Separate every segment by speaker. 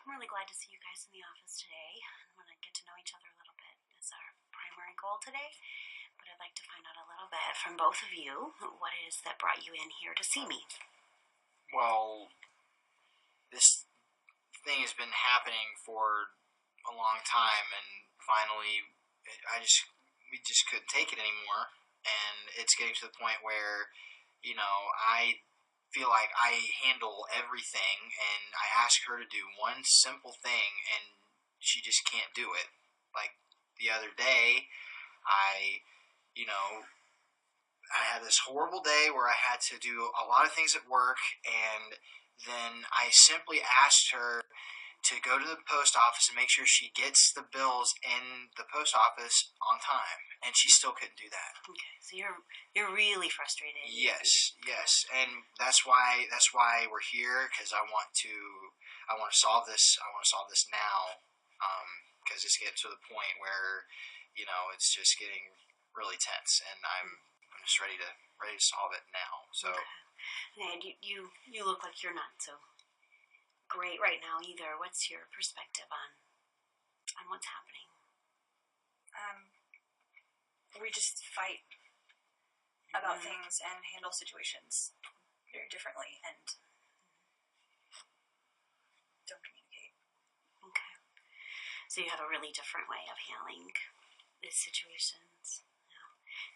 Speaker 1: I'm really glad to see you guys in the office today. I want to get to know each other a little bit. Is our primary goal today. But I'd like to find out a little bit from both of you what it is that brought you in here to see me.
Speaker 2: Well, this thing has been happening for a long time, and finally, we just couldn't take it anymore, and it's getting to the point where, I feel like I handle everything, and I ask her to do one simple thing, and she just can't do it. Like, the other day, I had this horrible day where I had to do a lot of things at work, and then I simply asked her to go to the post office and make sure she gets the bills in the post office on time, and she still couldn't do that.
Speaker 1: Okay, so you're really frustrated.
Speaker 2: Yes, and that's why we're here, because I want to solve this. I want to solve this now, because it's getting to the point where it's just getting really tense, and I'm just ready to solve it now. So,
Speaker 1: and you look like you're not so great right now either. What's your perspective on what's happening?
Speaker 3: We just fight about things and handle situations very differently and don't communicate.
Speaker 1: Okay. So you have a really different way of handling these situations. Yeah.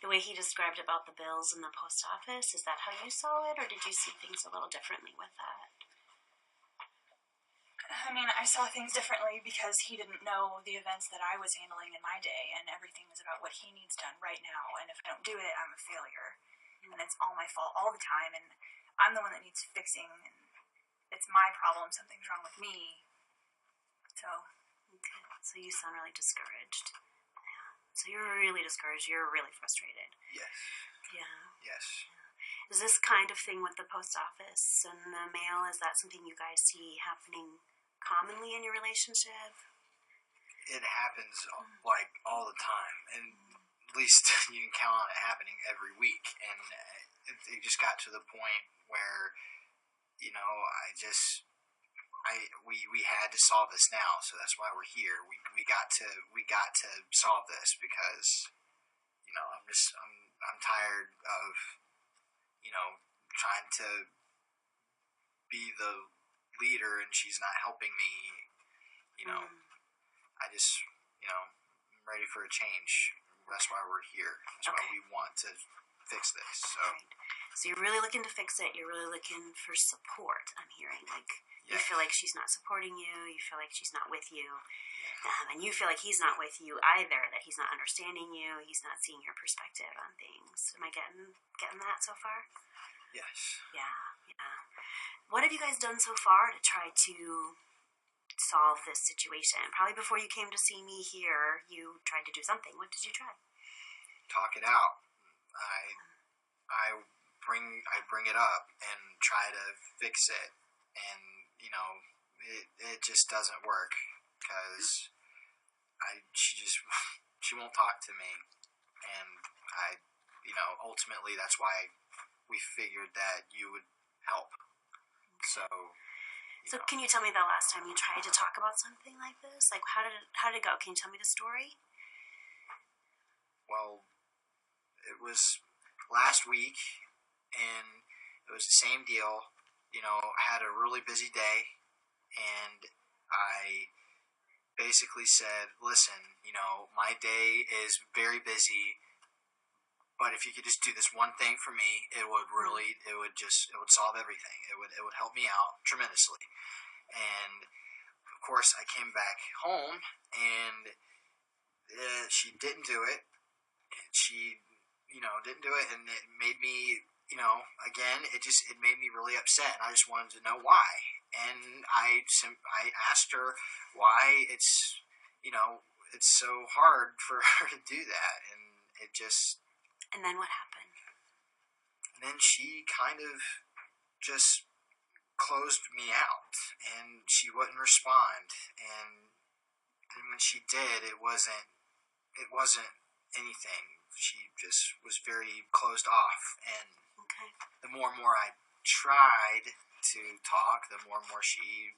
Speaker 1: The way he described about the bills in the post office, is that how you saw it, or did you see things a little differently with that?
Speaker 3: I mean, I saw things differently because he didn't know the events that I was handling in my day, and everything was about what he needs done right now, and if I don't do it, I'm a failure. And it's all my fault all the time, and I'm the one that needs fixing, and it's my problem, something's wrong with me. So...
Speaker 1: Okay, so you sound really discouraged. Yeah. So you're really discouraged, you're really frustrated.
Speaker 2: yes.
Speaker 1: Yeah.
Speaker 2: Yes.
Speaker 1: Is this kind of thing with the post office and the mail, is that something you guys see happening commonly in your relationship?
Speaker 2: It happens like all the time, and at least you can count on it happening every week. And it just got to the point where we had to solve this now, so that's why we're here. We got to solve this because I'm tired of trying to be the leader, and she's not helping me. I just I'm ready for a change. That's why we're here. That's why we want to fix this. So.
Speaker 1: Right. So you're really looking to fix it. You're really looking for support. I'm hearing you feel like she's not supporting you. You feel like she's not with you, and you feel like he's not with you either. That he's not understanding you. He's not seeing your perspective on things. Am I getting that so far?
Speaker 2: Yes.
Speaker 1: Yeah. What have you guys done so far to try to solve this situation? Probably before you came to see me here, you tried to do something. What did you try?
Speaker 2: Talk it out. I bring it up and try to fix it, and it just doesn't work because she won't talk to me, and ultimately that's why we figured that you would help. So
Speaker 1: can you tell me the last time you tried to talk about something like this? Like, how did it go? Can you tell me the story?
Speaker 2: Well, it was last week, and it was the same deal. I had a really busy day, and I basically said, listen, my day is very busy, but if you could just do this one thing for me, it would solve everything. It would help me out tremendously. And of course, I came back home, and she didn't do it. She, didn't do it, and it made me, again, it made me really upset. And I just wanted to know why. And I asked her why it's so hard for her to do that, and it just.
Speaker 1: And then what happened?
Speaker 2: And then she kind of just closed me out, and she wouldn't respond. And when she did, it wasn't anything. She just was very closed off. And the more and more I tried to talk, the more and more she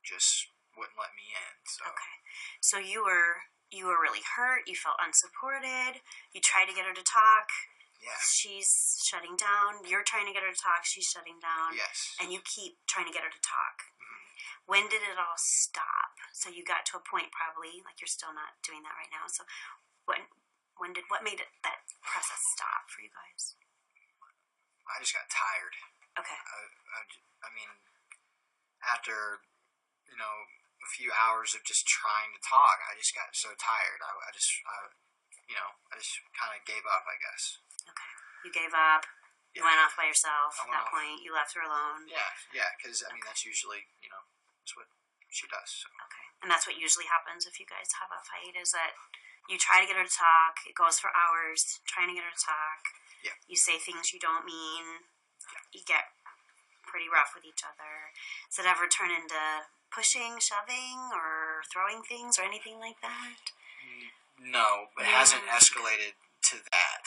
Speaker 2: just wouldn't let me in. So
Speaker 1: okay, so you were really hurt. You felt unsupported. You tried to get her to talk.
Speaker 2: yeah,
Speaker 1: She's shutting down. You're trying to get her to talk. She's shutting down.
Speaker 2: yes.
Speaker 1: And you keep trying to get her to talk.
Speaker 2: Mhm.
Speaker 1: When did it all stop? So you got to a point probably, like you're still not doing that right now. So what made that process stop for you guys?
Speaker 2: I just got tired.
Speaker 1: Okay.
Speaker 2: I mean, after, a few hours of just trying to talk, I just got so tired. I just kind of gave up, I guess.
Speaker 1: Okay. You gave up. You went off by yourself
Speaker 2: I
Speaker 1: at
Speaker 2: went
Speaker 1: that
Speaker 2: off.
Speaker 1: point. You left her alone.
Speaker 2: Yeah, because, that's usually, that's what she does. So.
Speaker 1: Okay. And that's what usually happens if you guys have a fight, is that you try to get her to talk. It goes for hours trying to get her to talk.
Speaker 2: Yeah.
Speaker 1: You say things you don't mean. You get pretty rough with each other. Does it ever turn into pushing, shoving, or throwing things or anything like that?
Speaker 2: No, but it hasn't escalated to that.